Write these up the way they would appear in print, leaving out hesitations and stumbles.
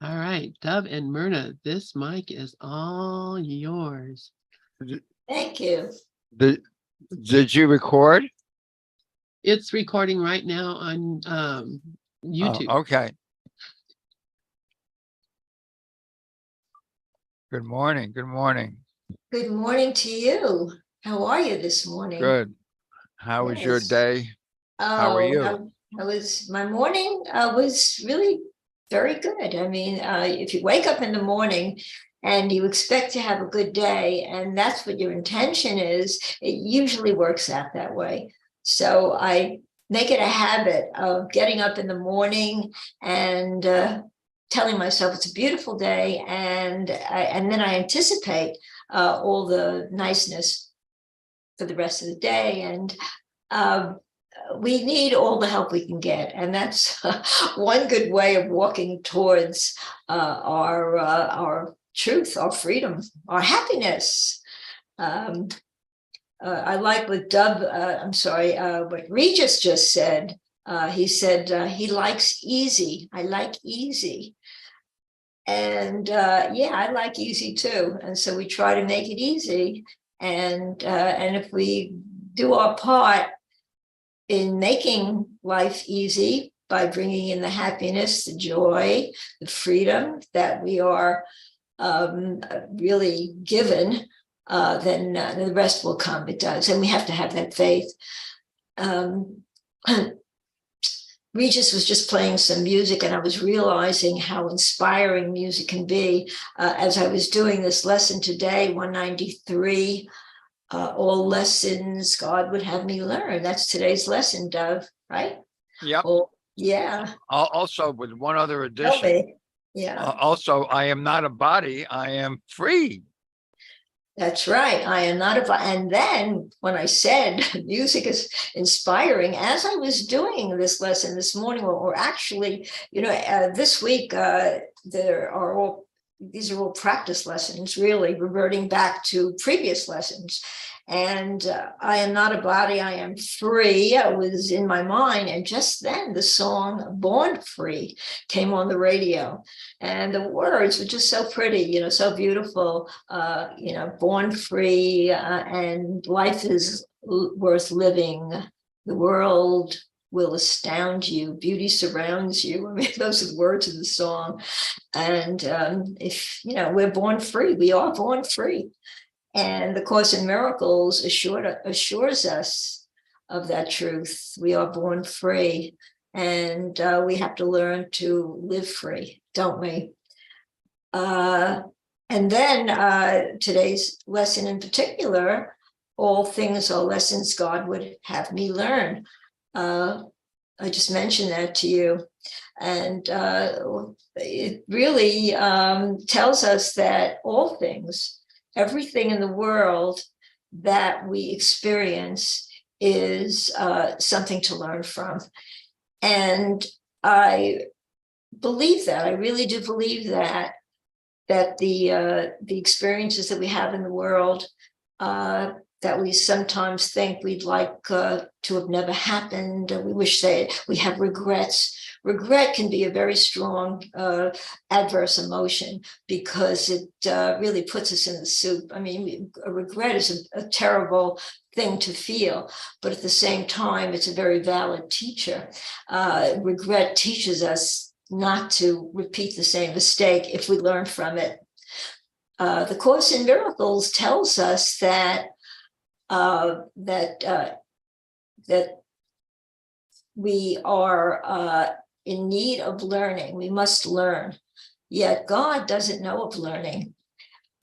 All right, Dove and Myrna, this mic is all yours. Thank you. Did you record? It's recording right now on YouTube. Oh, okay. Good morning. Good morning. Good morning to you. How are you this morning? Good. How was your Yes. day? How are you? My morning was really very good. I mean, if you wake up in the morning and you expect to have a good day, and that's what your intention is, it usually works out that way. So I make it a habit of getting up in the morning and telling myself it's a beautiful day, and then I anticipate all the niceness for the rest of the day. And we need all the help we can get, and that's one good way of walking towards our truth, our freedom, our happiness. I like what what Regis just said. He said he likes easy. I like easy. And yeah, I like easy too. And so we try to make it easy. And if we do our part in making life easy by bringing in the happiness, the joy, the freedom that we are really given, then the rest will come. It does. And we have to have that faith. Regis was just playing some music, and I was realizing how inspiring music can be. As I was doing this lesson today, 193, all lessons God would have me learn. That's today's lesson, Dove, right? Yep. Yeah. Also, with one other addition. Yeah. Also, I am not a body. I am free. That's right. I am not a. And then when I said music is inspiring, as I was doing this lesson this morning, or actually, this week, these are all practice lessons, really reverting back to previous lessons. And I am not a body, I am free. I was in my mind. And just then the song Born Free came on the radio. And the words were just so pretty, so beautiful, born free, and life is worth living. The world will astound you. Beauty surrounds you. I mean, those are the words of the song. And if, we're born free, we are born free. And the Course in Miracles assures us of that truth. We are born free, and we have to learn to live free, don't we? And then today's lesson in particular, all things are lessons God would have me learn. I just mentioned that to you. And it really tells us that all things, everything in the world that we experience is something to learn from. And I believe that. I really do believe that the experiences that we have in the world, that we sometimes think we'd like to have never happened, we wish that we have regrets. Regret can be a very strong adverse emotion, because it really puts us in the soup. I mean, a regret is a terrible thing to feel, but at the same time, it's a very valid teacher. Regret teaches us not to repeat the same mistake if we learn from it. The Course in Miracles tells us that we are in need of learning. We must learn. Yet God doesn't know of learning.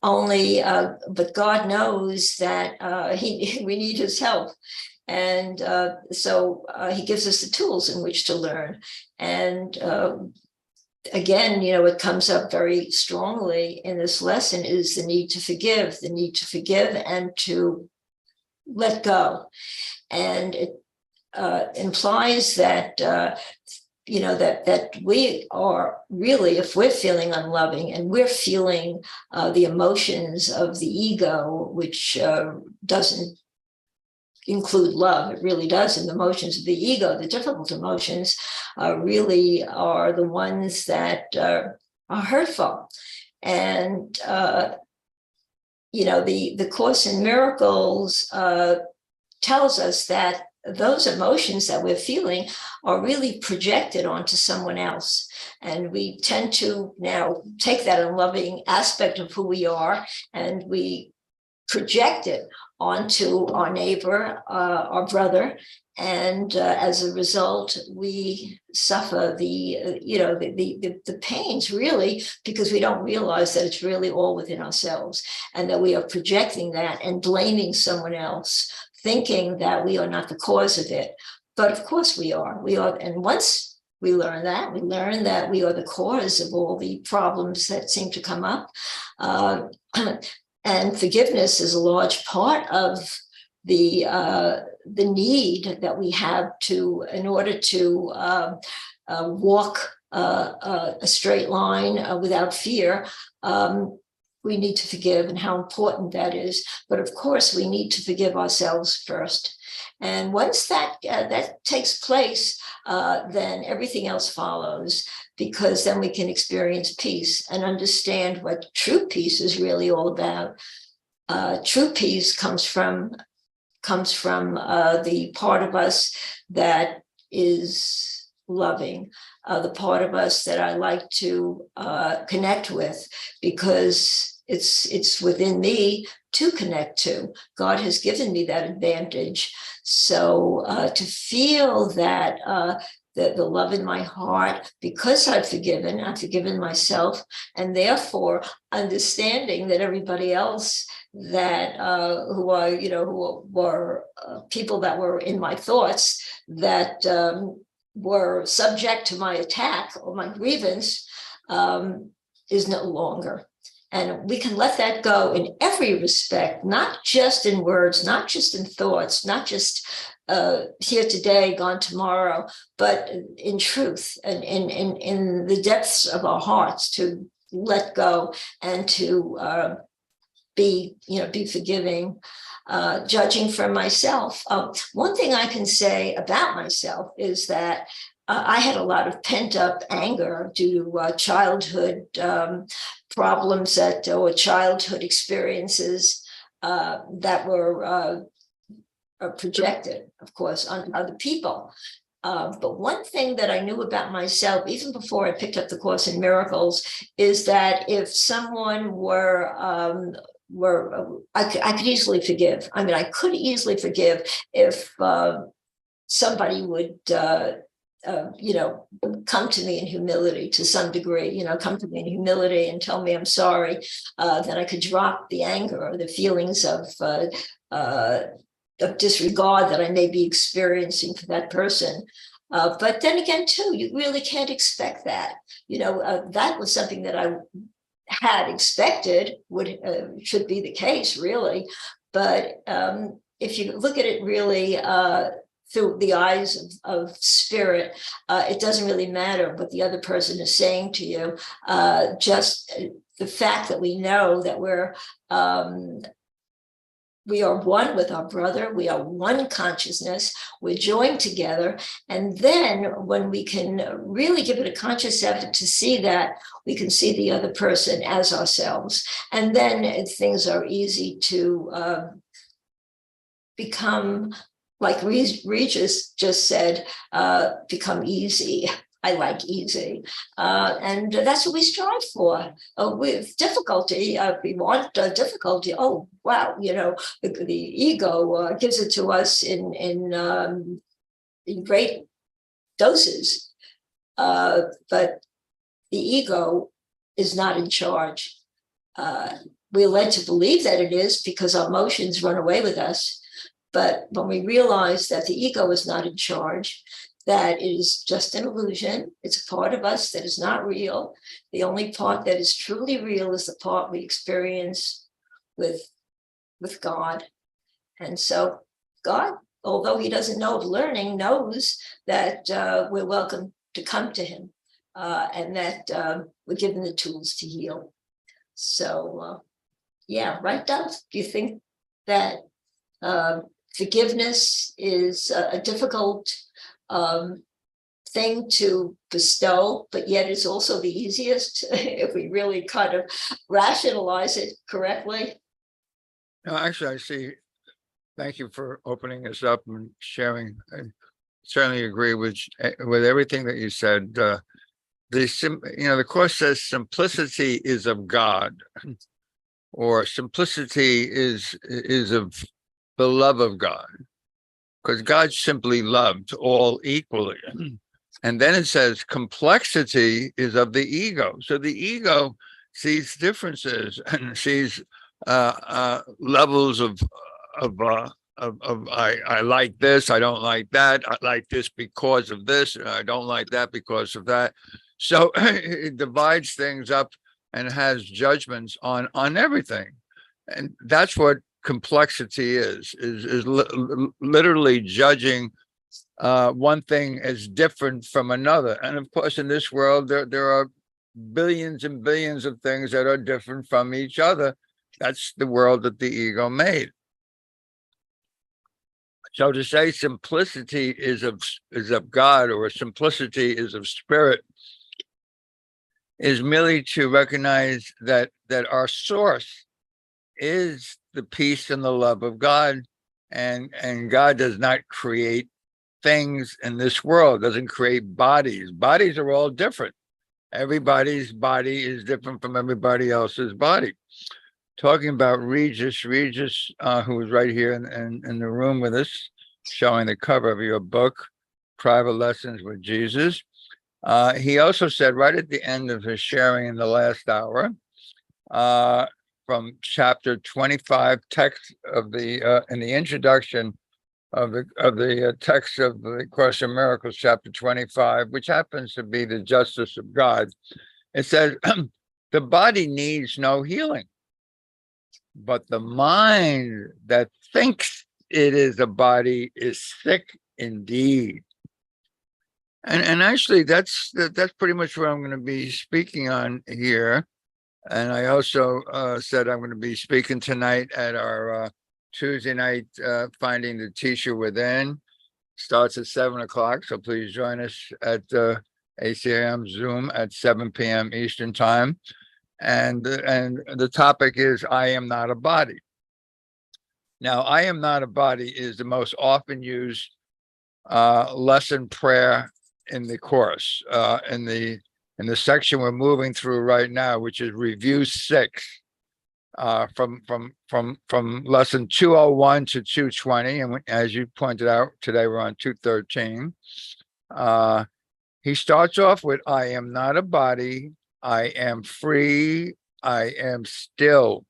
But God knows that we need His help. And so He gives us the tools in which to learn. And again, what comes up very strongly in this lesson is the need to forgive and to let go. And it implies that that we are really, if we're feeling unloving and we're feeling the emotions of the ego, which doesn't include love, it really does. And the emotions of the ego, the difficult emotions, really are the ones that hurtful. And the Course in Miracles tells us that those emotions that we're feeling are really projected onto someone else. And we tend to now take that unloving aspect of who we are and we project it onto our neighbor, our brother. And as a result, we suffer the pains, really, because we don't realize that it's really all within ourselves and that we are projecting that and blaming someone else, thinking that we are not the cause of it. But of course we are. And once we learn that we are the cause of all the problems that seem to come up. And forgiveness is a large part of the need that we have in order to walk a straight line without fear. We need to forgive, and how important that is. But of course, we need to forgive ourselves first. And once that takes place, then everything else follows, because then we can experience peace and understand what true peace is really all about. True peace comes from the part of us that is loving, the part of us that I like to connect with, because it's within me to connect to. God has given me that advantage. So to feel that the love in my heart, because I've forgiven myself, and therefore understanding that everybody else that who were people that were in my thoughts that were subject to my attack or my grievance is no longer. And we can let that go in every respect, not just in words, not just in thoughts, not just here today, gone tomorrow, but in truth and in the depths of our hearts, to let go and to be forgiving. Judging from myself. One thing I can say about myself is that I had a lot of pent up anger due to childhood problems or childhood experiences that were projected, of course, on other people. But one thing that I knew about myself, even before I picked up the Course in Miracles, is that if someone I could easily forgive. I mean, I could easily forgive if somebody would come to me in humility to some degree, come to me in humility and tell me I'm sorry. Then I could drop the anger or the feelings of disregard that I may be experiencing for that person. But then again, too, you really can't expect that. That was something that I had expected should be the case, really. But if you look at it really through the eyes of spirit, it doesn't really matter what the other person is saying to you. Just the fact that we know that we are one with our brother, we are one consciousness, we're joined together. And then when we can really give it a conscious effort to see that, we can see the other person as ourselves. And then things are easy to become, like Regis just said, become easy. I like easy. And that's what we strive for. With difficulty, we want difficulty. Oh, wow, the ego gives it to us in great doses. But the ego is not in charge. We're led to believe that it is because our emotions run away with us. But when we realize that the ego is not in charge, that it is just an illusion, it's a part of us that is not real. The only part that is truly real is the part we experience with God. And so God, although he doesn't know of learning, knows that we're welcome to come to him and that we're given the tools to heal. So, right, Doug? Do you think that forgiveness is a difficult thing to bestow, but yet it's also the easiest if we really kind of rationalize it correctly. No, actually, I see. Thank you for opening us up and sharing. I certainly agree with everything that you said. The Course says simplicity is of God, or simplicity is of the love of God, because God simply loved all equally. And then it says complexity is of the ego. So the ego sees differences and sees levels of I like this, I don't like that, I like this because of this, I don't like that because of that. So it divides things up and has judgments on everything. And that's what complexity is literally judging one thing as different from another. And of course, in this world, there are billions and billions of things that are different from each other. That's the world that the ego made. So to say simplicity is of God, or simplicity is of spirit, is merely to recognize that our source is the peace and the love of God, and God does not create things in this world, doesn't create bodies. Bodies are all different. Everybody's body is different from everybody else's body. Talking about Regis, who was right here in the room with us, showing the cover of your book, Private Lessons with Jesus. He also said right at the end of his sharing in the last hour, from chapter 25, text of the in the introduction of the text of the Course in Miracles, chapter 25, which happens to be the justice of God. It says, the body needs no healing, but the mind that thinks it is a body is sick indeed. And actually, that's pretty much what I'm going to be speaking on here. And I also said I'm going to be speaking tonight at our Tuesday night Finding the Teacher Within. Starts at 7 o'clock, so please join us at ACIM Zoom at 7 p.m. Eastern Time. And the topic is I am not a body. Now, I am not a body is the most often used lesson prayer in the Course, in the section we're moving through right now, which is Review 6, from lesson 201 to 220. And as you pointed out, today we're on 213. He starts off with, I am not a body, I am free, I am still,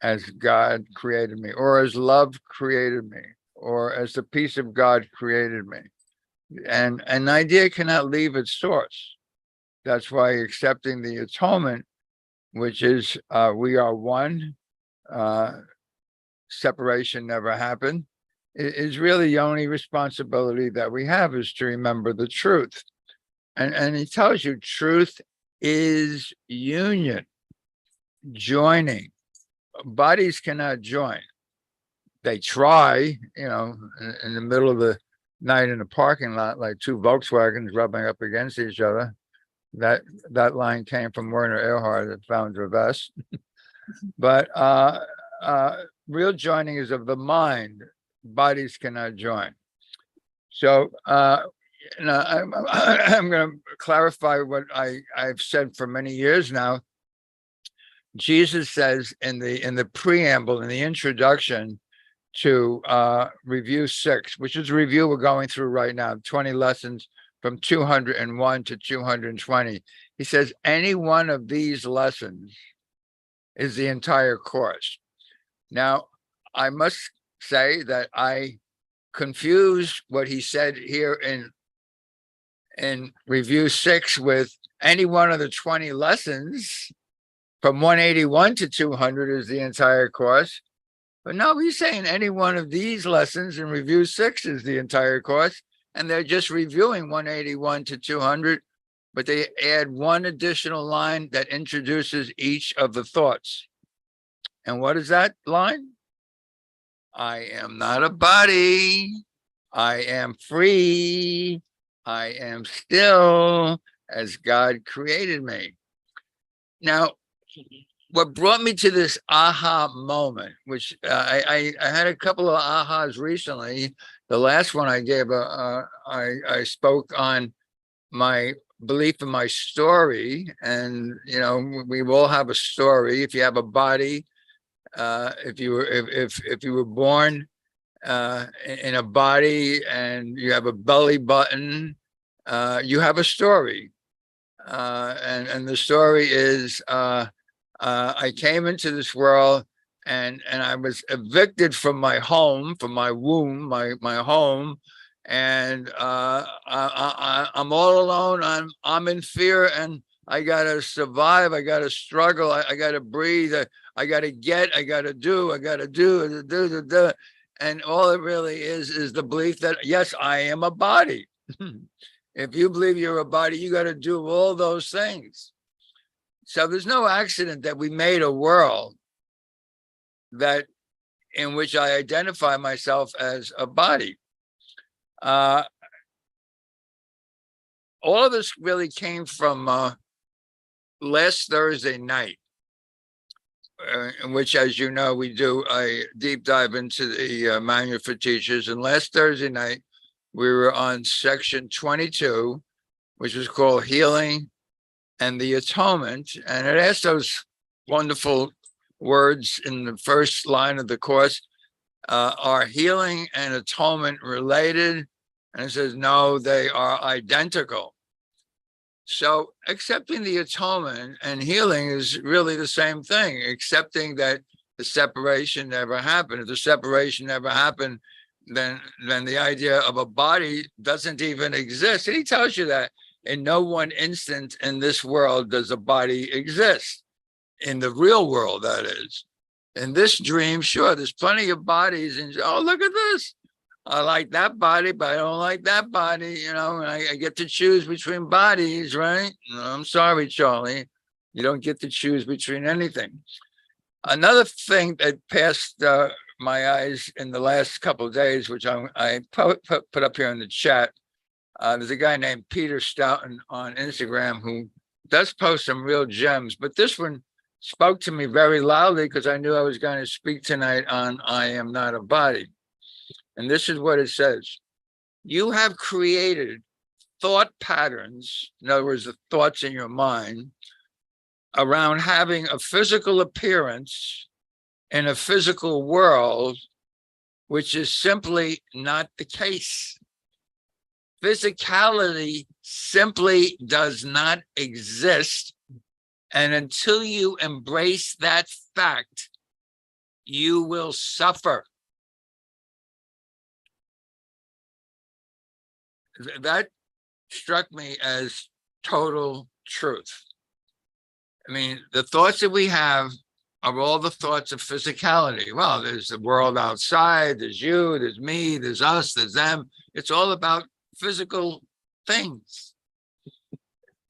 as God created me, or as love created me, or as the peace of God created me. And an idea cannot leave its source. That's why accepting the atonement, which is we are one, separation never happened, is really the only responsibility that we have, is to remember the truth. And he tells you truth is union, joining. Bodies cannot join. They try, in the middle of the night in a parking lot, like two Volkswagens rubbing up against each other. That line came from Myrna that found her vest. But real joining is of the mind. Bodies cannot join. So I'm going to clarify what I've said for many years now. Jesus says in the preamble, in the introduction to Review 6, which is a review we're going through right now, 20 lessons from 201 to 220. He says any one of these lessons is the entire Course. Now, I must say that I confuse what he said here in Review 6 with any one of the 20 lessons from 181 to 200 is the entire Course. But no, he's saying any one of these lessons in Review 6 is the entire Course, and they're just reviewing 181 to 200, but they add one additional line that introduces each of the thoughts. And what is that line? I am not a body. I am free. I am still as God created me. Now, what brought me to this aha moment, which I had a couple of ahas recently. The last one I gave, I spoke on my belief in my story, and we all have a story. If you have a body, if you were born in a body and you have a belly button, you have a story, and the story is. I came into this world and I was evicted from my home, from my womb, my home, and I'm all alone. I'm in fear, and I gotta survive. I gotta struggle. I gotta breathe. I gotta do. I gotta do. And all it really is the belief that yes, I am a body. If you believe you're a body, you got to do all those things. So there's no accident that we made a world that in which I identify myself as a body. All of this really came from last Thursday night, in which, as you know, we do a deep dive into the manual for teachers. And last Thursday night, we were on section 22, which was called Healing and the Atonement. And it asked those wonderful words in the first line of the course, are healing and atonement related? And it says, no, they are identical. So accepting the atonement and healing is really the same thing, accepting that the separation never happened. If the separation never happened, then the idea of a body doesn't even exist. And he tells you that in no one instant in this world does a body exist. In the real world, that is. In this dream, sure, there's plenty of bodies. And oh, look at this. I like that body, but I don't like that body. And I get to choose between bodies, right? No, I'm sorry, Charlie. You don't get to choose between anything. Another thing that passed my eyes in the last couple of days, which I put up here in the chat, there's a guy named Peter Stoughton on Instagram who does post some real gems, but this one spoke to me very loudly because I knew I was going to speak tonight on I Am Not a Body. And this is what it says. You have created thought patterns, in other words, the thoughts in your mind, around having a physical appearance in a physical world, which is simply not the case. Physicality simply does not exist. And until you embrace that fact, you will suffer. That struck me as total truth. I mean, the thoughts that we have are all the thoughts of physicality. Well, there's the world outside, there's you, there's me, there's us, there's them. It's all about physical things.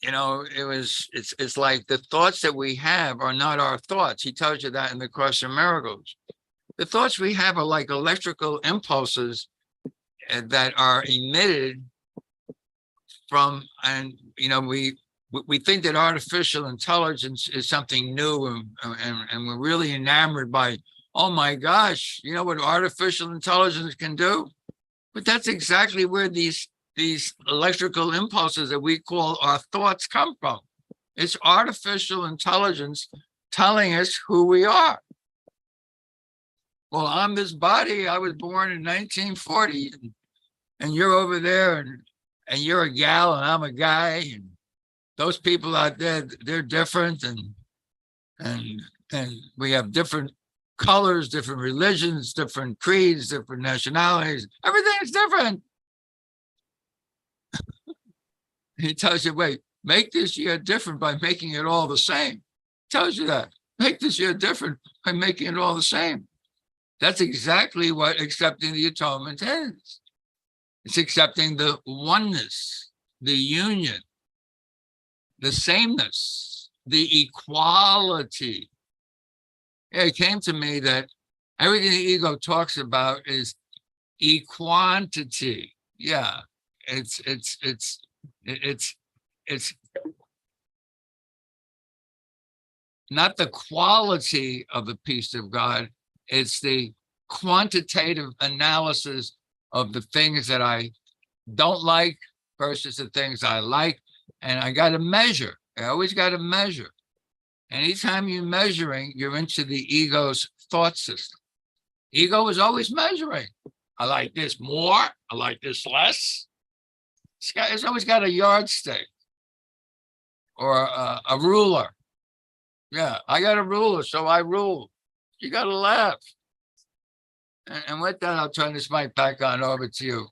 It's like the thoughts that we have are not our thoughts. He tells you that in the Course in Miracles. The thoughts we have are like electrical impulses that are emitted from, and we think that artificial intelligence is something new, and we're really enamored by, oh my gosh, you know what artificial intelligence can do? But that's exactly where these electrical impulses that we call our thoughts come from. It's artificial intelligence telling us who we are. Well, I'm this body. I was born in 1940, and you're over there, and you're a gal, and I'm a guy, and those people out there, they're different, and we have different colors, different religions, different creeds, different nationalities. Everything's different. He tells you, wait, make this year different by making it all the same. He tells you that. Make this year different by making it all the same. That's exactly what accepting the atonement is. It's accepting the oneness, the union, the sameness, the equality. It came to me that everything the ego talks about is equantity. Yeah. it's not the quality of the peace of God, it's the quantitative analysis of the things that I don't like versus the things I like. And I got to measure. I always got to measure. Anytime you're measuring, you're into the ego's thought system. Ego is always measuring. I like this more. I like this less. It's always got a yardstick or a ruler. Yeah, I got a ruler, so I rule. You got to laugh. And with that, I'll turn this mic back on over to you.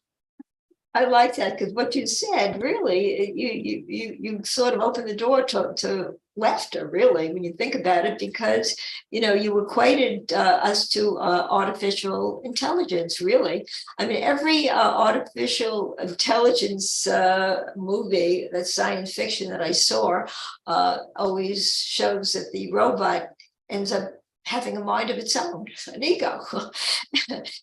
I like that because what you said really, you sort of opened the door to laughter, really, when you think about it, because you equated us to artificial intelligence. Really, I mean, every artificial intelligence movie, that's science fiction that I saw, always shows that the robot ends up having a mind of its own, an ego.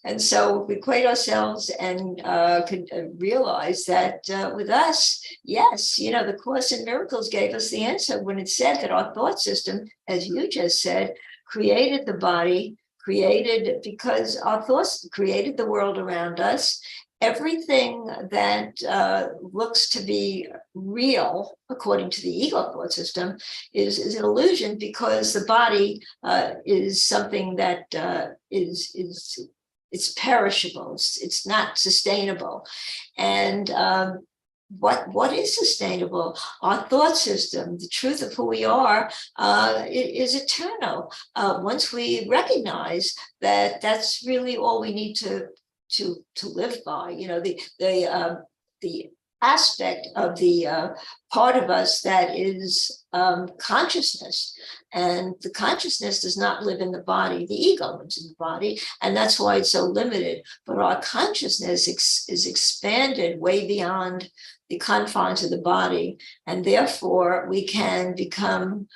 And so we equate ourselves and could realize that with us, yes, the Course in Miracles gave us the answer when it said that our thought system, as you just said, created the body, because our thoughts created the world around us. Everything that looks to be real, according to the ego thought system, is an illusion, because the body is something that it's perishable. It's not sustainable. And what is sustainable? Our thought system, the truth of who we are, is eternal. Once we recognize that, that's really all we need to live by. The aspect of the part of us that is consciousness, and the consciousness does not live in the body. The ego lives in the body, and that's why it's so limited. But our consciousness is expanded way beyond the confines of the body, and therefore we can become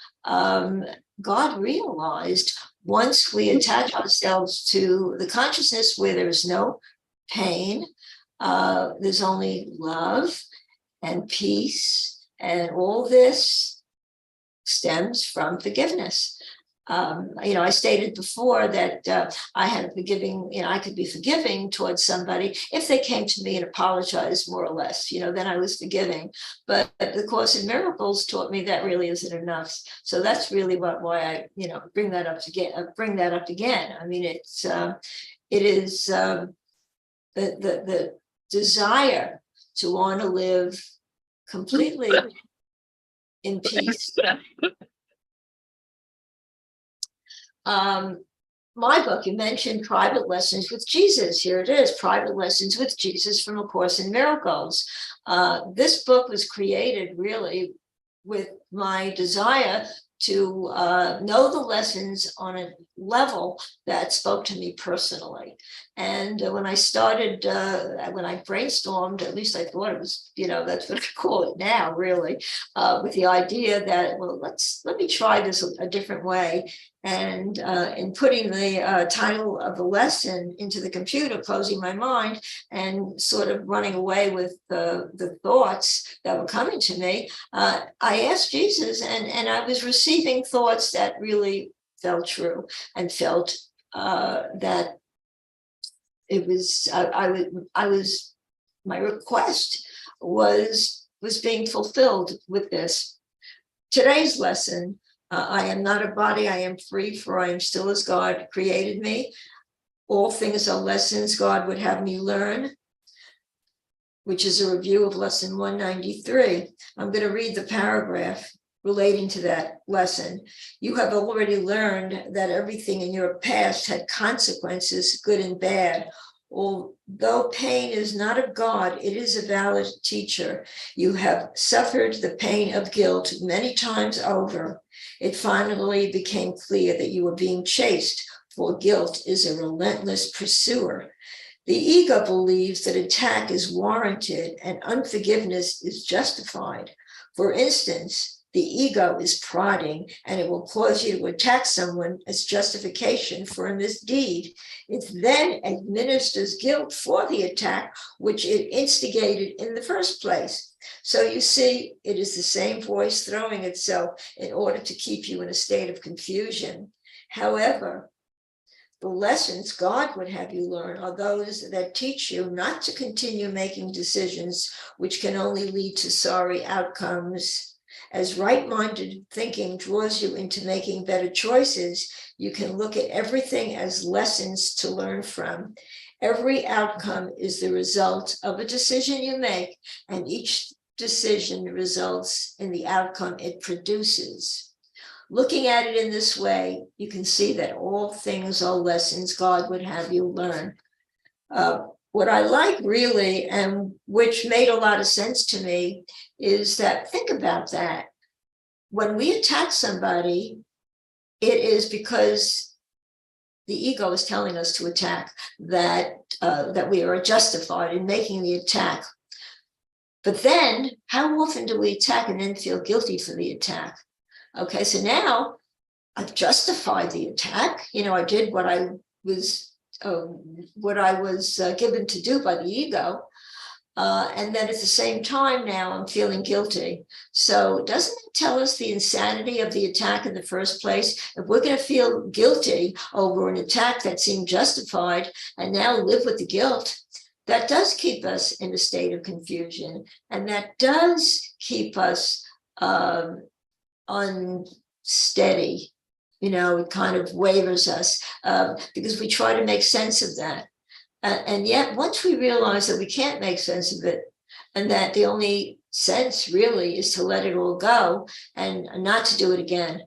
God realized once we attach ourselves to the consciousness where there is no pain, there's only love and peace, and all this stems from forgiveness. I stated before that I had I could be forgiving towards somebody if they came to me and apologized, more or less, then I was forgiving. But the Course in Miracles taught me that really isn't enough. So that's really why I, bring that up again. I mean, it is the desire to want to live completely in peace. My book, you mentioned Private Lessons with Jesus. Here it is, Private Lessons with Jesus from A Course in Miracles. This book was created really with my desire to know the lessons on a level that spoke to me personally. And when I started, when I brainstormed, at least I thought it was, that's what I call it now, really, with the idea that, well, let me try this a different way. And in putting the title of the lesson into the computer, closing my mind and sort of running away with the thoughts that were coming to me, I asked Jesus, and I was receiving thoughts that really felt true and felt that it was, my request was being fulfilled with this. Today's lesson, I am not a body, I am free, for I am still as God created me. All things are lessons God would have me learn, which is a review of lesson 193. I'm going to read the paragraph relating to that lesson. You have already learned that everything in your past had consequences, good and bad. Although pain is not of God, it is a valid teacher. You have suffered the pain of guilt many times over. It finally became clear that you were being chased, for guilt is a relentless pursuer. The ego believes that attack is warranted and unforgiveness is justified. For instance, the ego is prodding, and it will cause you to attack someone as justification for a misdeed. It then administers guilt for the attack, which it instigated in the first place. So you see, it is the same voice throwing itself in order to keep you in a state of confusion. However, the lessons God would have you learn are those that teach you not to continue making decisions which can only lead to sorry outcomes. As right-minded thinking draws you into making better choices, you can look at everything as lessons to learn from. Every outcome is the result of a decision you make, and each decision results in the outcome it produces. Looking at it in this way, you can see that all things are lessons God would have you learn. What I like really, and which made a lot of sense to me, is that, think about that. When we attack somebody, it is because the ego is telling us to attack, that we are justified in making the attack. But then, how often do we attack and then feel guilty for the attack? Okay, so now I've justified the attack. I did what I was given to do by the ego. And then at the same time now I'm feeling guilty. So doesn't it tell us the insanity of the attack in the first place? If we're going to feel guilty over an attack that seemed justified and now live with the guilt, that does keep us in a state of confusion. And that does keep us unsteady. It kind of wavers us because we try to make sense of that. And yet, once we realize that we can't make sense of it, and that the only sense really is to let it all go and not to do it again.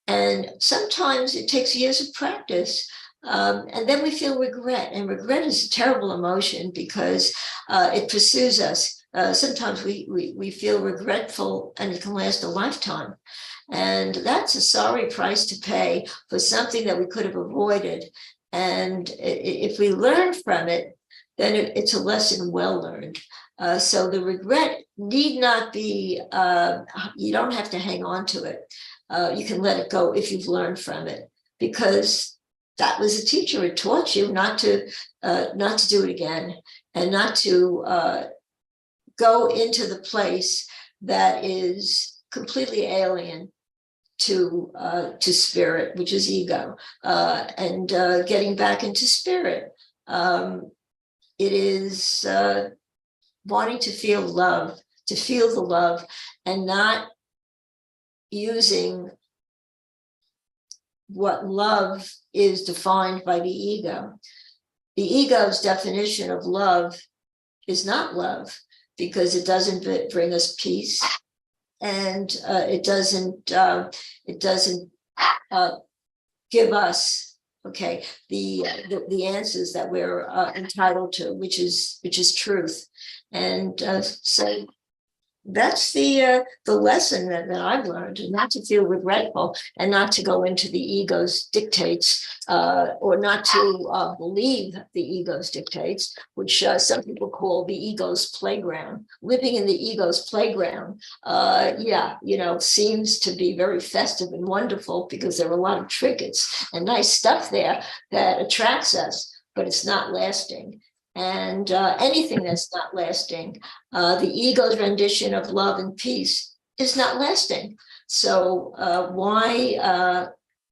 And sometimes it takes years of practice. And then we feel regret. And regret is a terrible emotion because it pursues us. Sometimes we feel regretful, and it can last a lifetime. And that's a sorry price to pay for something that we could have avoided. And if we learn from it, then it's a lesson well learned. So the regret need not be, you don't have to hang on to it. You can let it go if you've learned from it, because that was a teacher. It taught you not to do it again, and not to go into the place that is completely alien to spirit, which is ego, and getting back into spirit. It is wanting to feel love, to feel the love, and not using what love is defined by the ego. The ego's definition of love is not love, because it doesn't bring us peace, and it doesn't give us the answers that we're entitled to, which is truth. And so that's the lesson that I've learned, and not to feel regretful, and not to go into the ego's dictates, or not to believe the ego's dictates, which some people call the ego's playground. Living in the ego's playground, seems to be very festive and wonderful, because there are a lot of trinkets and nice stuff there that attracts us, but it's not lasting. And anything that's not lasting, the ego's rendition of love and peace, is not lasting. So why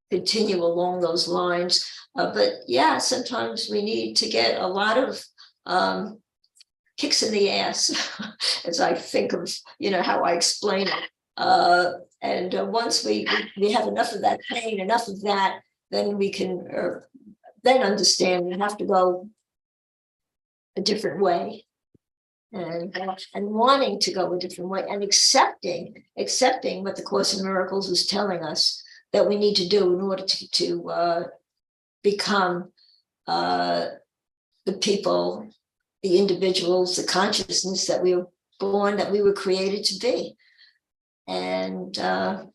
continue along those lines? But yeah, sometimes we need to get a lot of kicks in the ass, as I think of, how I explain it. And once we have enough of that pain, enough of that, then we can then understand we have to go a different way, and wanting to go a different way, and accepting what the Course in Miracles is telling us that we need to do in order to become the people, the individuals, the consciousness that we were born, that we were created to be. And I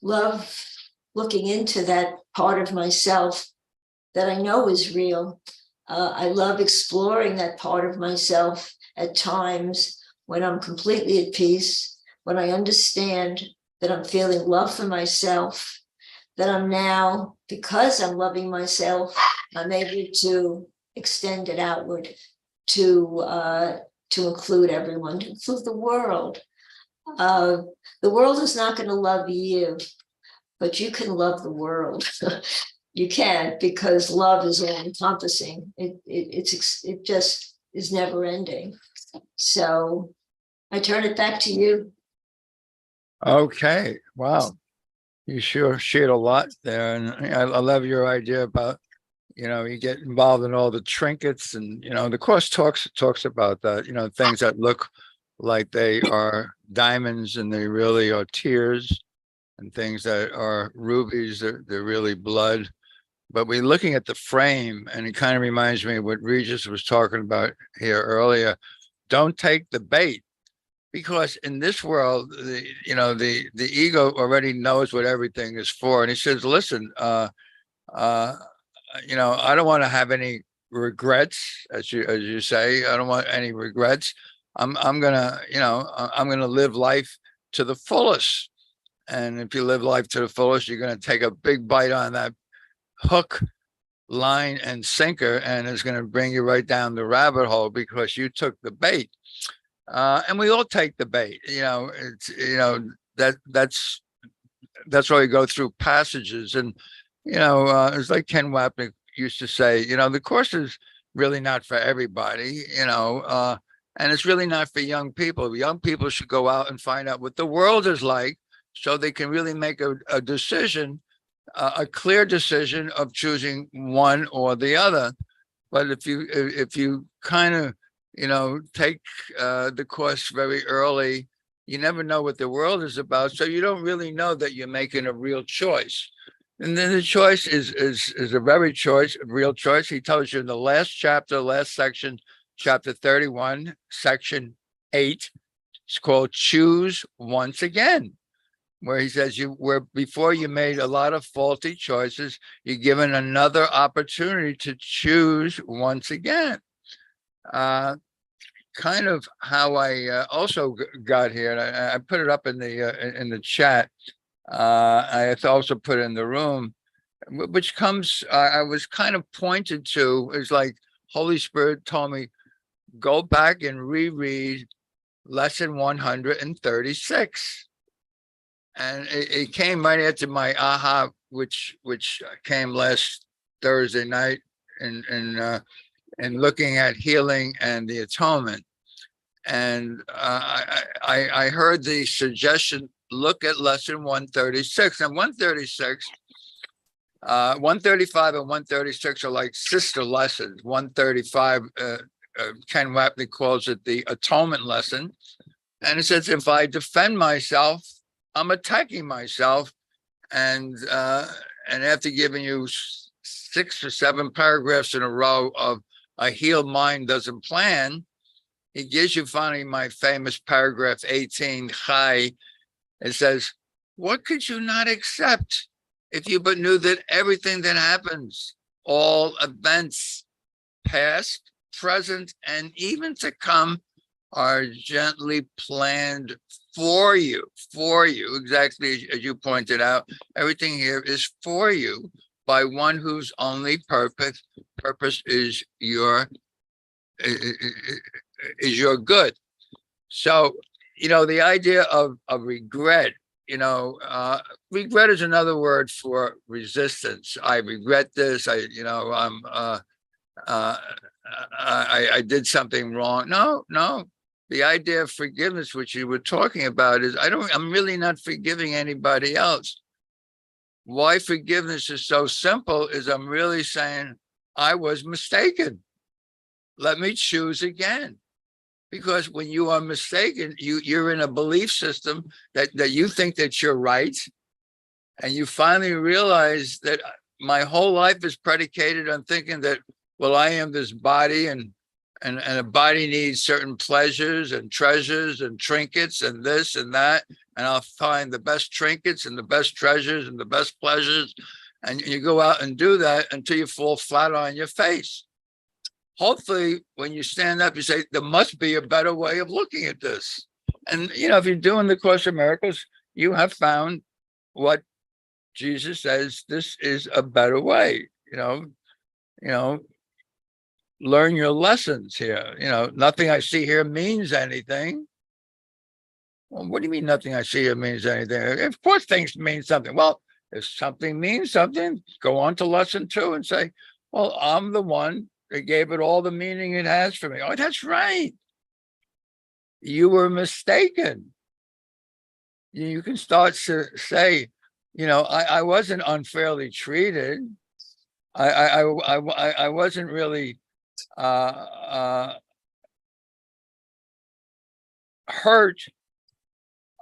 love looking into that part of myself that I know is real. I love exploring that part of myself at times when I'm completely at peace, when I understand that I'm feeling love for myself, that I'm now, because I'm loving myself, I'm able to extend it outward to include everyone, to include the world. The world is not going to love you, but you can love the world. You can, because love is all encompassing. It just is never ending. So I turn it back to you. Okay. Wow. You sure shared a lot there. And I love your idea about, you get involved in all the trinkets and, the course talks about that, things that look like they are diamonds and they really are tears, and things that are rubies, they're really blood. But we're looking at the frame, and it kind of reminds me of what Regis was talking about here earlier. Don't take the bait, because in this world, the ego already knows what everything is for, and he says, "Listen, I don't want to have any regrets, as you say. I don't want any regrets. I'm gonna live life to the fullest. And if you live life to the fullest, you're gonna take a big bite on that hook, line, and sinker, and it's gonna bring you right down the rabbit hole because you took the bait. And we all take the bait. It's that's why we go through passages, and it's like Ken Wapnick used to say, the course is really not for everybody, and it's really not for young people. Young people should go out and find out what the world is like, so they can really make a decision, a clear decision of choosing one or the other. But if you kind of take the course very early, you never know what the world is about, so you don't really know that you're making a real choice. And then the choice is a very real choice. He tells you in the last chapter, last section, chapter 31, section 8, it's called Choose Once Again, where he says before you made a lot of faulty choices, you're given another opportunity to choose once again. Kind of how I also got here, and I put it up in the chat. I also put it in the room, which comes, I was kind of pointed to, is like Holy Spirit told me, go back and reread lesson 136. And it came right after my aha, which came last Thursday night, and looking at healing and the atonement. And I heard the suggestion, look at lesson 136. And 136, 135 and 136 are like sister lessons. 135, Ken Wapnick calls it the atonement lesson. And it says, if I defend myself, I'm attacking myself. And after giving you 6 or 7 paragraphs in a row of a healed mind doesn't plan, he gives you finally my famous paragraph 18, Chai. It says, what could you not accept if you but knew that everything that happens, all events, past, present, and even to come, are gently planned for you, exactly as you pointed out. Everything here is for you by one whose only purpose is your good. So, the idea of regret, regret is another word for resistance. I regret this. I did something wrong. No. The idea of forgiveness, which you were talking about, is I'm really not forgiving anybody else. Why forgiveness is so simple is I'm really saying I was mistaken. Let me choose again. Because when you are mistaken, you're in a belief system that you think that you're right. And you finally realize that my whole life is predicated on thinking that, well, I am this body, and a body needs certain pleasures and treasures and trinkets and this and that. And I'll find the best trinkets and the best treasures and the best pleasures. And you go out and do that until you fall flat on your face. hopefully when you stand up, you say, there must be a better way of looking at this. And, if you're doing the Course of Miracles, you have found what Jesus says, this is a better way, learn your lessons here. Nothing I see here means anything. Well, what do you mean nothing I see here means anything? Of course things mean something. Well, if something means something, go on to lesson 2 and say, well, I'm the one that gave it all the meaning it has for me. Oh, that's right. You were mistaken. You can start to say, I wasn't unfairly treated. I wasn't really hurt.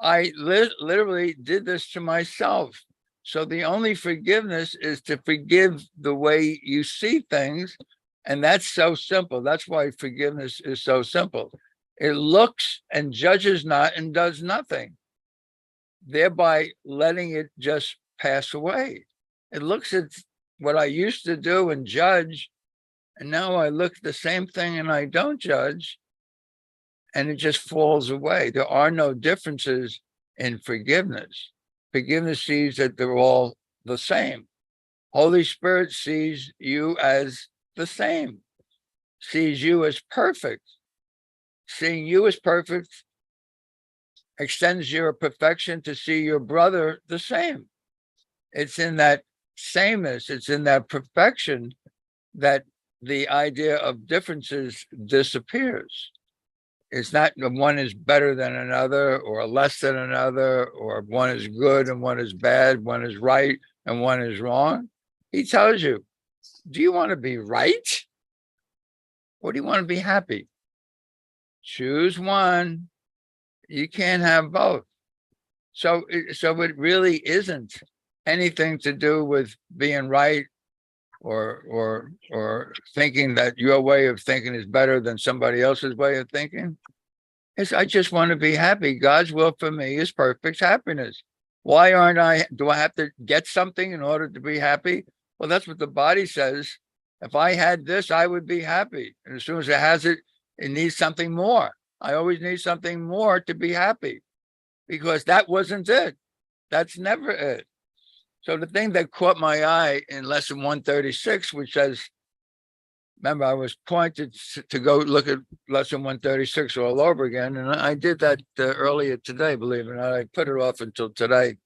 I literally did this to myself. So the only forgiveness is to forgive the way you see things. And that's so simple. That's why forgiveness is so simple. It looks and judges not and does nothing, thereby letting it just pass away. It looks at what I used to do and judge, and now I look at the same thing and I don't judge, and it just falls away. There are no differences in forgiveness. Forgiveness sees that they're all the same. Holy Spirit sees you as the same, sees you as perfect. Seeing you as perfect extends your perfection to see your brother the same. It's in that sameness, it's in that perfection that the idea of differences disappears. It's not one is better than another or less than another, or one is good and one is bad, one is right and one is wrong. He tells you, do you want to be right? Or do you want to be happy? Choose one. You can't have both. So it really isn't anything to do with being right or thinking that your way of thinking is better than somebody else's way of thinking. It's, I just want to be happy. God's will for me is perfect happiness. Why do I have to get something in order to be happy? Well, that's what the body says. If I had this, I would be happy. And as soon as it has it, it needs something more. I always need something more to be happy, because that wasn't it. That's never it. So the thing that caught my eye in lesson 136, which says, remember, I was pointed to go look at lesson 136 all over again. And I did that earlier today, believe it or not. I put it off until today.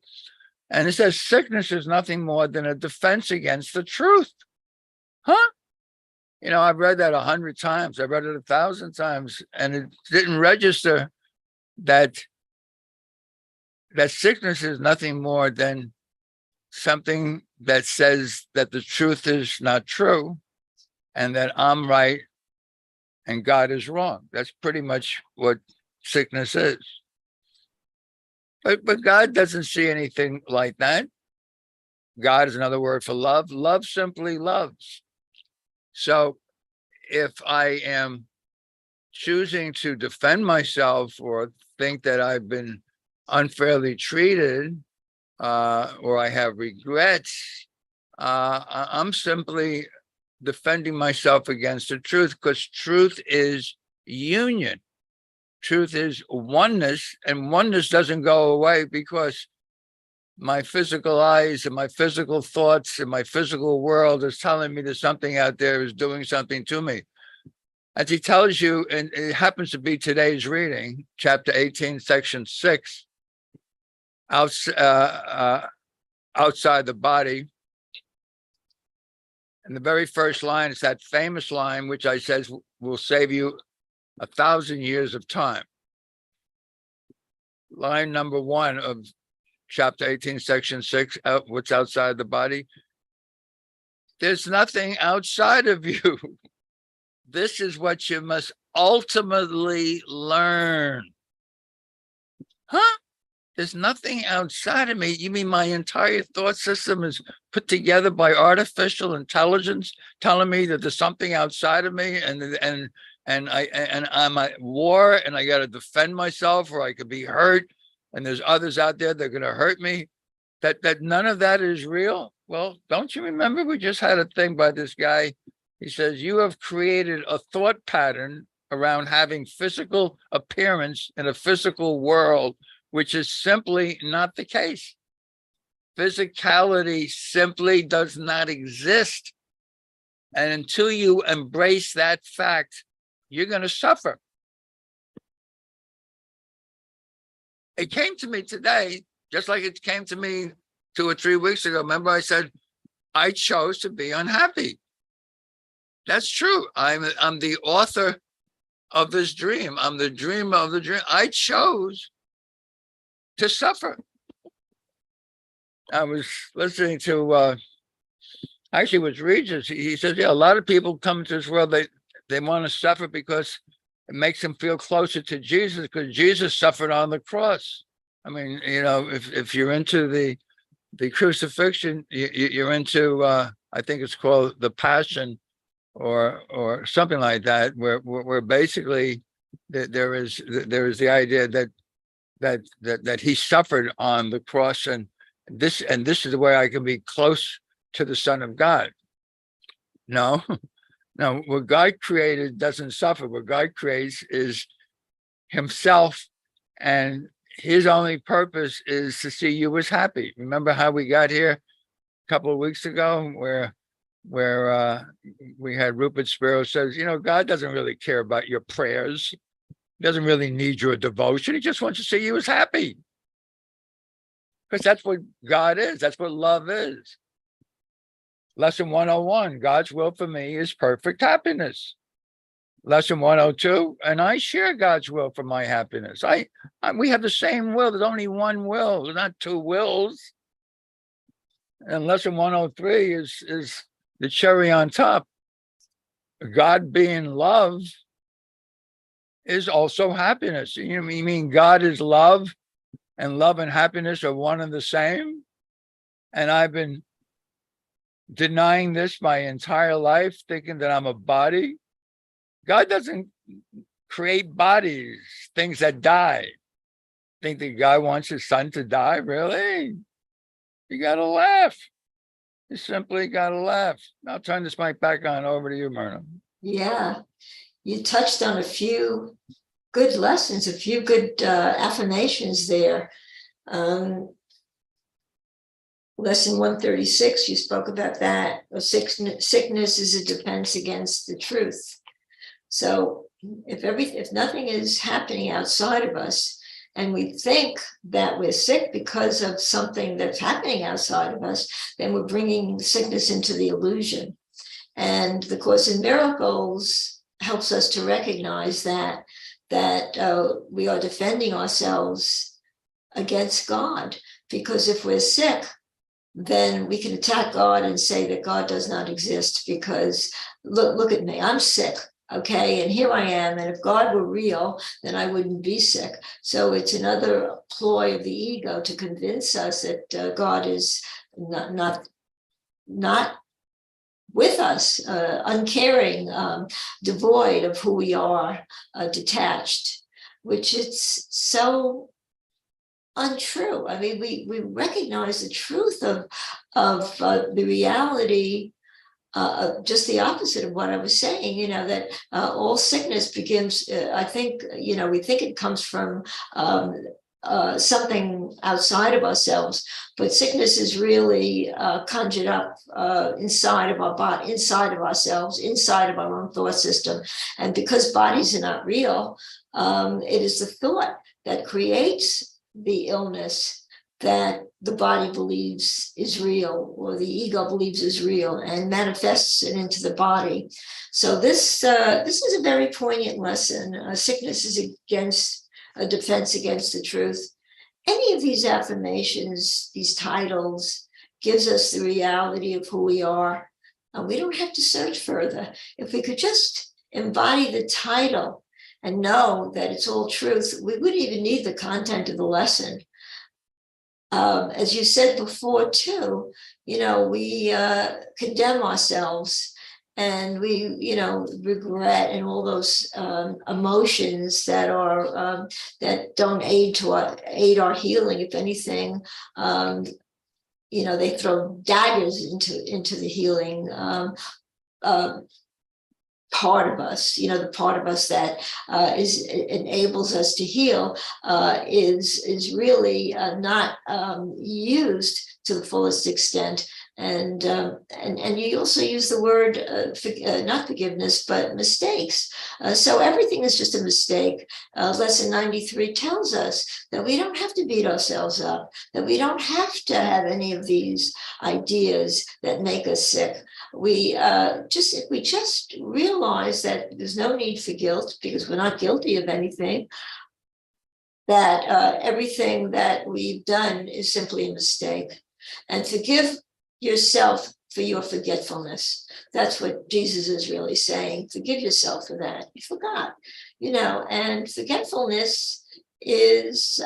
And it says, sickness is nothing more than a defense against the truth. Huh? I've read that 100 times. I read it 1,000 times, and it didn't register that sickness is nothing more than something that says that the truth is not true and that I'm right and God is wrong. That's pretty much what sickness is. But God doesn't see anything like that. God is another word for love. Love simply loves. So if I am choosing to defend myself or think that I've been unfairly treated, or I have regrets, I'm simply defending myself against the truth, because truth is union. Truth is oneness, and oneness doesn't go away because my physical eyes and my physical thoughts and my physical world is telling me there's something out there is doing something to me. As he tells you, and it happens to be today's reading, chapter 18, section 6, outside the body. And the very first line is that famous line, which I says will save you 1,000 years of time. Line number 1 of chapter 18, section 6, what's outside the body. There's nothing outside of you. This is what you must ultimately learn. Huh? There's nothing outside of me. You mean my entire thought system is put together by artificial intelligence telling me that there's something outside of me, and I'm at war and I got to defend myself, or I could be hurt, and there's others out there that are going to hurt me, that none of that is real? Well, don't you remember we just had a thing by this guy He says, you have created a thought pattern around having physical appearance in a physical world, which is simply not the case. Physicality simply does not exist. And until you embrace that fact, you're going to suffer. It came to me today, just like it came to me 2 or 3 weeks ago. Remember, I said, I chose to be unhappy. That's true. I'm the author of this dream. I'm the dreamer of the dream. I chose to suffer. I was listening to, actually it was Regis. He says, yeah, a lot of people come to this world, they want to suffer because it makes them feel closer to Jesus, because Jesus suffered on the cross. I mean, you know, if you're into the crucifixion, you're into, I think it's called the Passion or something like that, where basically there is the idea that he suffered on the cross, and this is the way I can be close to the Son of God. No, no, what God created doesn't suffer. What God creates is himself, and his only purpose is to see you as happy. Remember how we got here a couple of weeks ago, where we had Rupert Sparrow says, you know, God doesn't really care about your prayers. He doesn't really need your devotion. He just wants to see you as happy. Because that's what God is. That's what love is. Lesson 101, God's will for me is perfect happiness. Lesson 102, and I share God's will for my happiness. We have the same will. There's only one will. There's not two wills. And lesson 103 is the cherry on top. God being love is also happiness. You mean God is love, and love and happiness are one and the same? And I've been denying this my entire life, thinking that I'm a body. God doesn't create bodies, things that die. Think that God wants his son to die? Really? You got to laugh. You simply got to laugh. I'll turn this mic back on over to you, Myrna. Yeah, you touched on a few good lessons, a few good affirmations there. Lesson 136, you spoke about that. Sickness is a defense against the truth. So if nothing is happening outside of us, and we think that we're sick because of something that's happening outside of us, then we're bringing sickness into the illusion. And the Course in Miracles helps us to recognize that we are defending ourselves against God. Because if we're sick, then we can attack God and say that God does not exist, because look at me, I'm sick. Okay, and here I am, and if God were real, then I wouldn't be sick. So it's another ploy of the ego to convince us that God is not with us, uncaring, devoid of who we are, detached, which is so untrue. I mean, we recognize the truth of the reality. Just the opposite of what I was saying, you know, that all sickness begins, I think, you know, we think it comes from something outside of ourselves, but sickness is really conjured up inside of our body, inside of ourselves, inside of our own thought system. And because bodies are not real, it is the thought that creates the illness that the body believes is real, or the ego believes is real, and manifests it into the body. So this is a very poignant lesson. Sickness is a defense against the truth. Any of these affirmations, these titles, gives us the reality of who we are. And we don't have to search further. If we could just embody the title and know that it's all truth, we wouldn't even need the content of the lesson. As you said before, too, you know, we condemn ourselves, and we, you know, regret and all those emotions that are that don't aid our healing. If anything, you know, they throw daggers into the healing. part of us, the part of us that enables us to heal, is really not used to the fullest extent. And you also use the word not forgiveness, but mistakes. So everything is just a mistake. Lesson 93 tells us that we don't have to beat ourselves up, that we don't have to have any of these ideas that make us sick. If we just realize that there's no need for guilt because we're not guilty of anything, that everything that we've done is simply a mistake, and forgive yourself for your forgetfulness. That's what Jesus is really saying. Forgive yourself for that. You forgot, and forgetfulness is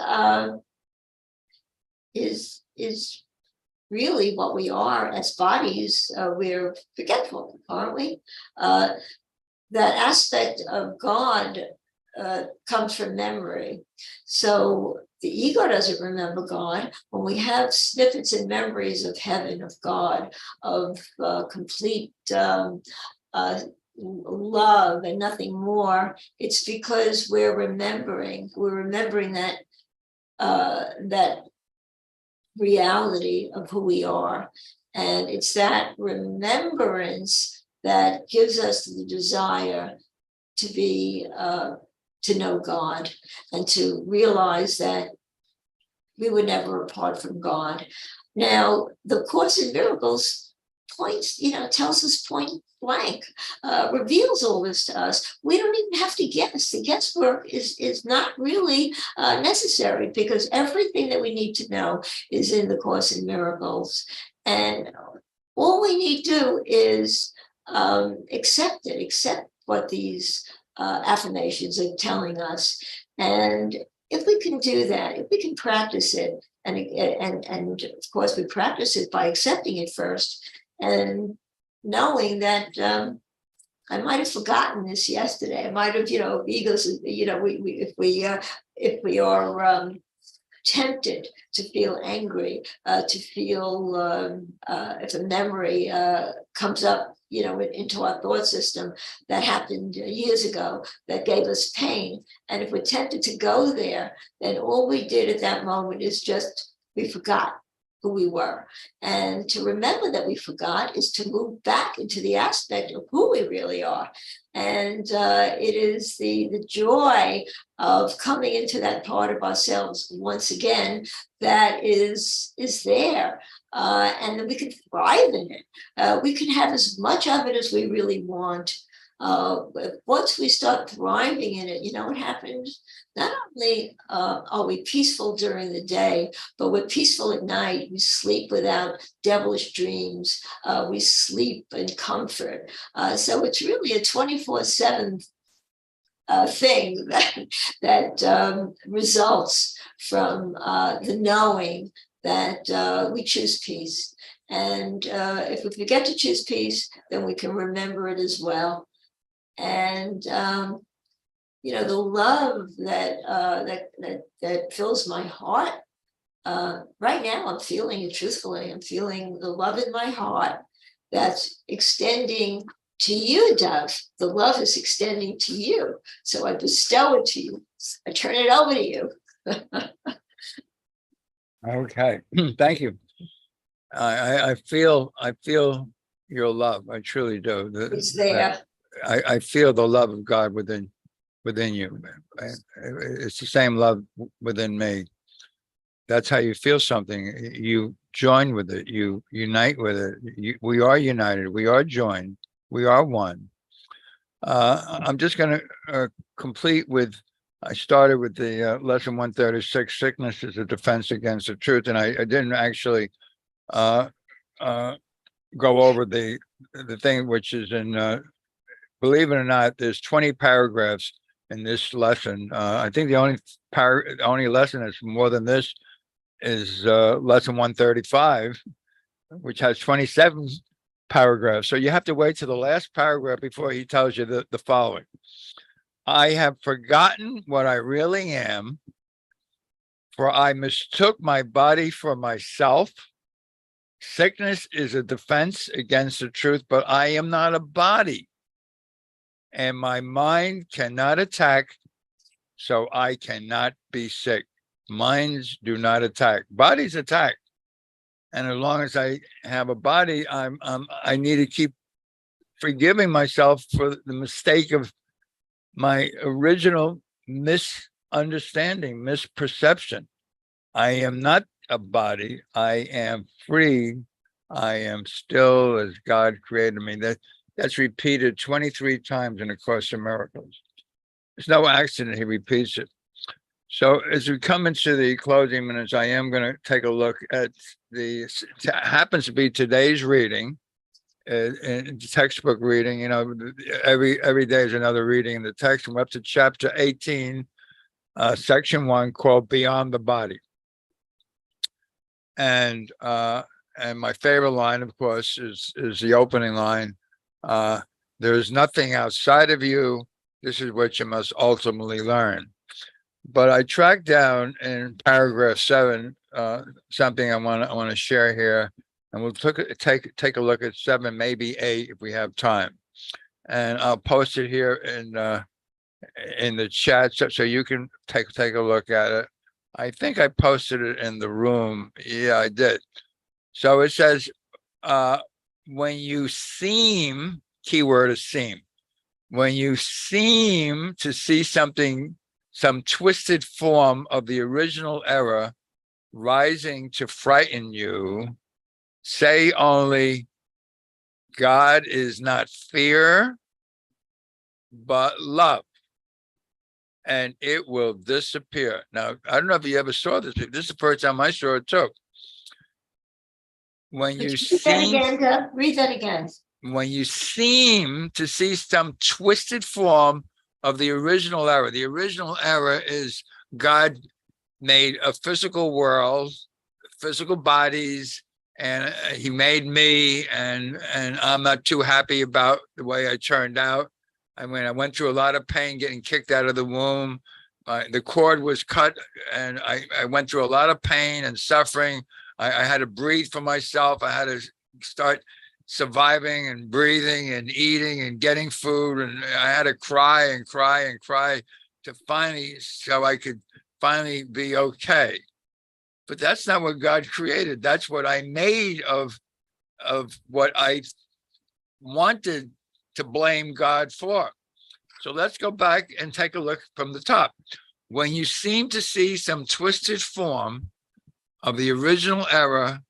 really what we are as bodies. We're forgetful, aren't we? That aspect of God comes from memory. So the ego doesn't remember God. When we have snippets and memories of heaven, of God, of complete love and nothing more, it's because we're remembering that that reality of who we are. And it's that remembrance that gives us the desire to be to know God and to realize that we were never apart from God. Now, the Course in Miracles tells us point blank, reveals all this to us. We don't even have to guess. The guesswork is not really necessary, because everything that we need to know is in the Course in Miracles. And all we need to do is accept what these affirmations are telling us. And if we can do that, if we can practice it, and of course we practice it by accepting it first and knowing that I might have forgotten this yesterday. I might have, egos, if we are tempted to feel angry, to feel if a memory comes up, into our thought system that happened years ago that gave us pain. And if we're tempted to go there, then all we did at that moment is we forgot who we were. And to remember that we forgot is to move back into the aspect of who we really are. And it is the joy of coming into that part of ourselves once again that is there. And then we can thrive in it. We can have as much of it as we really want. Once we start thriving in it, what happens? Not only are we peaceful during the day, but we're peaceful at night. We sleep without devilish dreams. We sleep in comfort. So it's really a 24/7 thing that results from the knowing that we choose peace. And if we forget to choose peace, then we can remember it as well. And the love that fills my heart right now, I'm feeling it truthfully. I'm feeling the love in my heart that's extending to you, Dove. The love is extending to you. So I bestow it to you. I turn it over to you. Okay. Thank you. I feel your love. I truly do. It's there. I feel the love of God within you. It's the same love within me. That's how you feel something. You join with it. You unite with it. We are united. We are joined. We are one. I'm just going to complete with, I started with the lesson 136, sickness is a defense against the truth. And I didn't actually go over the thing, which is in, believe it or not, there's 20 paragraphs in this lesson. I think the only lesson that's more than this is lesson 135, which has 27 paragraphs. So you have to wait to the last paragraph before he tells you the following. I have forgotten what I really am, for I mistook my body for myself. Sickness is a defense against the truth, but I am not a body. and my mind cannot attack, so I cannot be sick. Minds do not attack. Bodies attack. And as long as I have a body, I need to keep forgiving myself for the mistake of my original misunderstanding, misperception. I am not a body. I am free. I am still as God created me. That's repeated 23 times in the Course of Miracles. It's no accident he repeats it. So as we come into the closing minutes, I am going to take a look at happens to be today's reading, textbook reading. You know, every day is another reading in the text. We're up to chapter 18, section 1, called Beyond the Body. And my favorite line, of course, is the opening line. There is nothing outside of you. This is what you must ultimately learn. But I tracked down in paragraph 7 something I want to share here, and we'll take a look at 7, maybe 8 if we have time, and I'll post it here in the chat so you can take a look at it. I think I posted it in the room. Yeah, I did. So it says, when you seem, keyword is seem, when you seem to see something, some twisted form of the original error rising to frighten you, say only, God is not fear, but love, and it will disappear. Now, I don't know if you ever saw this. This is the first time I saw it too. When you Read that again. When you seem to see some twisted form of the original error. The original error is God made a physical world, physical bodies, and he made me, and I'm not too happy about the way I turned out. I mean, I went through a lot of pain getting kicked out of the womb. The cord was cut, and I went through a lot of pain and suffering. I had to breathe for myself. I had to start surviving and breathing and eating and getting food, and I had to cry and cry and cry to finally, so I could finally be okay. But that's not what God created. That's what I made of what I wanted to blame God for. So let's go back and take a look from the top. When you seem to see some twisted form of the original error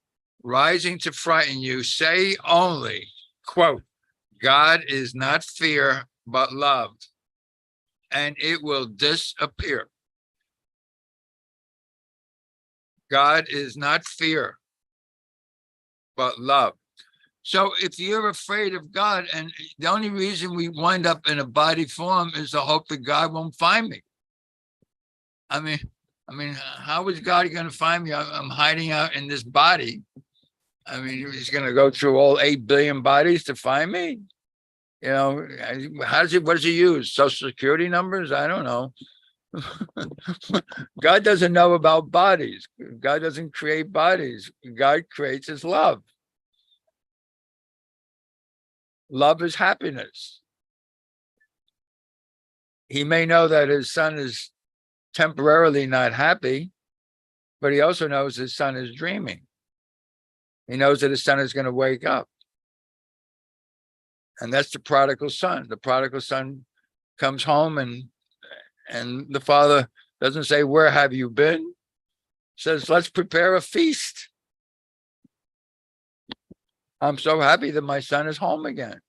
rising to frighten you, say only, quote, God is not fear, but love, and it will disappear. God is not fear, but love. So if you're afraid of God, and the only reason we wind up in a body form is to hope that God won't find me. I mean, how is God going to find me? I'm hiding out in this body. I mean, he's going to go through all 8 billion bodies to find me. You know, what does he use? Social Security numbers? I don't know. God doesn't know about bodies. God doesn't create bodies. God creates his love. Love is happiness. He may know that his son is temporarily not happy, but he also knows his son is dreaming. He knows that his son is going to wake up. And that's the prodigal son. The prodigal son comes home, and the father doesn't say, "Where have you been?" Says, "Let's prepare a feast. I'm so happy that my son is home again."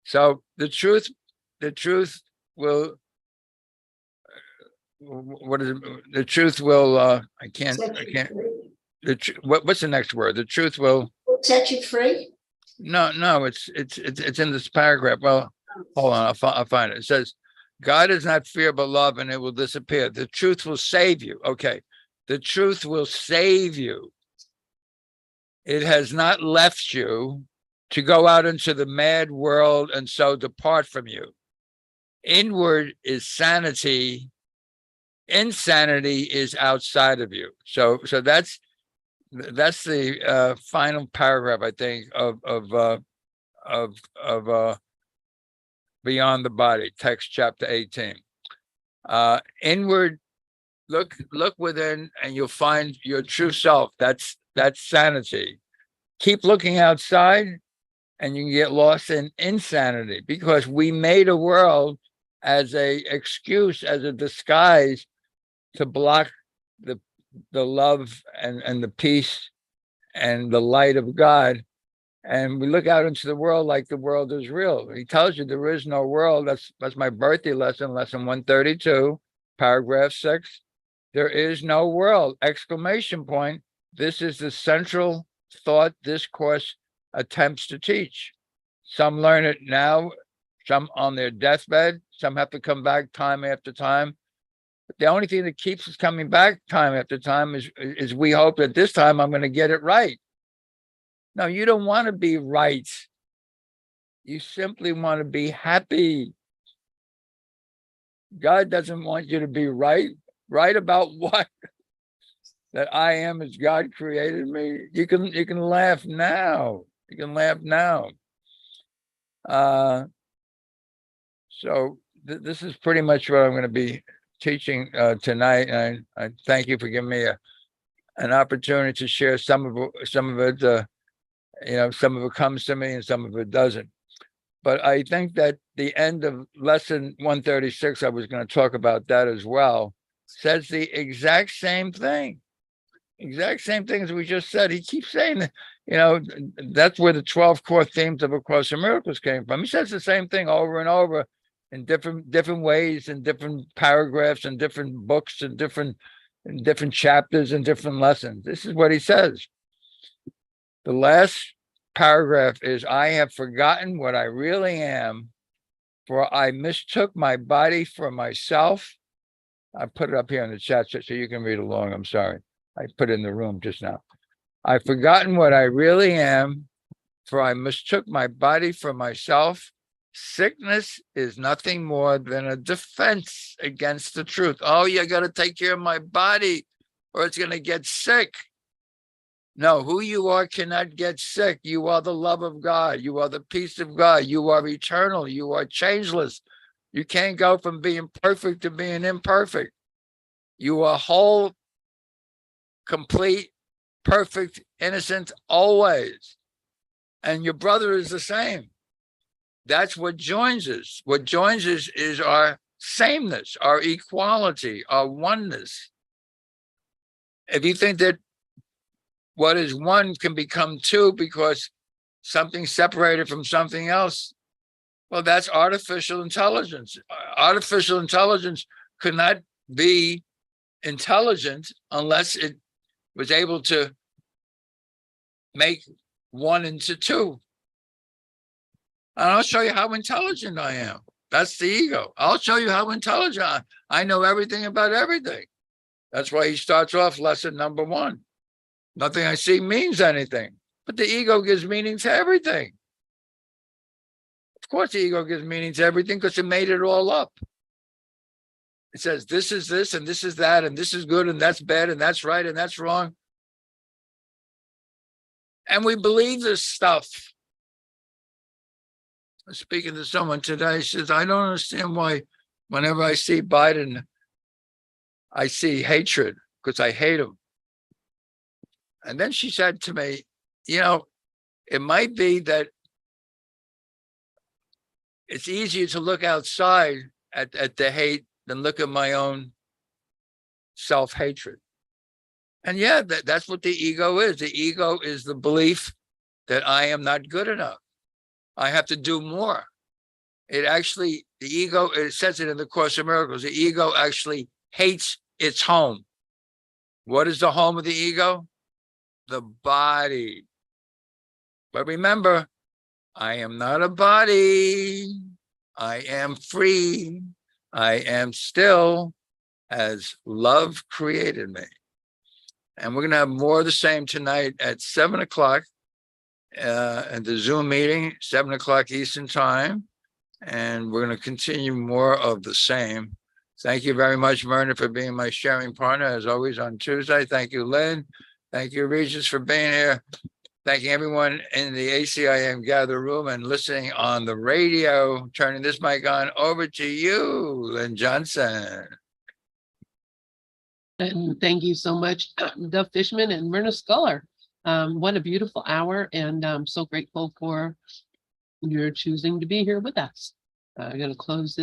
So the truth will, what is it? The truth will, I can't, what's the next word? The truth will set you free. No, it's in this paragraph. Well, hold on, I'll find it. It says, God is not fear, but love, and it will disappear. The truth will save you. Okay. The truth will save you. It has not left you to go out into the mad world and so depart from you. Inward is sanity. Insanity is outside of you. So that's the final paragraph, I think, of beyond the body, text chapter 18. Inward, look within, and you'll find your true self. That's sanity. Keep looking outside, and you can get lost in insanity, because we made a world as a excuse, as a disguise to block the love and the peace and the light of God. And we look out into the world like the world is real. He tells you there is no world. That's my birthday lesson, lesson 132, paragraph 6. There is no world, exclamation point. This is the central thought this course attempts to teach. Some learn it now, some on their deathbed, some have to come back time after time. But the only thing that keeps us coming back time after time is we hope that this time I'm going to get it right. No, you don't want to be right. You simply want to be happy. God doesn't want you to be right. Right about what? That I am as God created me. You can laugh now. You can laugh now. So this is pretty much what I'm going to be teaching tonight. And I thank you for giving me an opportunity to share some of it. Some of it comes to me and some of it doesn't. But I think that the end of lesson 136, I was going to talk about that as well, says the exact same thing. Exact same thing as we just said. He keeps saying that, that's where the 12 core themes of A Course in Miracles came from. He says the same thing over and over in different ways, in different paragraphs, and different books, and different chapters and different lessons. This is what he says. The last paragraph is, I have forgotten what I really am, for I mistook my body for myself. I put it up here in the chat so you can read along. I'm sorry. I put it in the room just now. I've forgotten what I really am, for I mistook my body for myself. Sickness is nothing more than a defense against the truth. Oh, you got to take care of my body or it's going to get sick. No, who you are cannot get sick. You are the love of God. You are the peace of God. You are eternal. You are changeless. You can't go from being perfect to being imperfect. You are whole, complete, perfect, innocent, always. And your brother is the same. That's what joins us. What joins us is our sameness, our equality, our oneness. If you think that what is one can become two because something separated from something else, well, that's artificial intelligence. Artificial intelligence could not be intelligent unless it was able to make one into two. And I'll show you how intelligent I am. That's the ego. I'll show you how intelligent I know everything about everything. That's why he starts off lesson number 1. Nothing I see means anything. But the ego gives meaning to everything. Of course, the ego gives meaning to everything because it made it all up. It says this is this and this is that and this is good and that's bad and that's right and that's wrong. And we believe this stuff. I was speaking to someone today. She says, I don't understand why whenever I see Biden, I see hatred because I hate him. And then she said to me, it might be that it's easier to look outside at the hate than look at my own self-hatred. And yeah, that's what the ego is. The ego is the belief that I am not good enough. I have to do more. The ego, it says it in the Course in Miracles, the ego actually hates its home. What is the home of the ego? The body. But remember, I am not a body. I am free. I am still as love created me. And we're going to have more of the same tonight at 7 o'clock at the Zoom meeting, 7 o'clock Eastern time. And we're going to continue more of the same. Thank you very much, Myrna, for being my sharing partner, as always, on Tuesday. Thank you, Lynn. Thank you, Regis, for being here. Thanking everyone in the ACIM gather room and listening on the radio. Turning this mic on over to you, Lynn Johnson. And thank you so much, Doug Fishman and Myrna Skoller. What a beautiful hour, and I'm so grateful for your choosing to be here with us. I'm going to close this.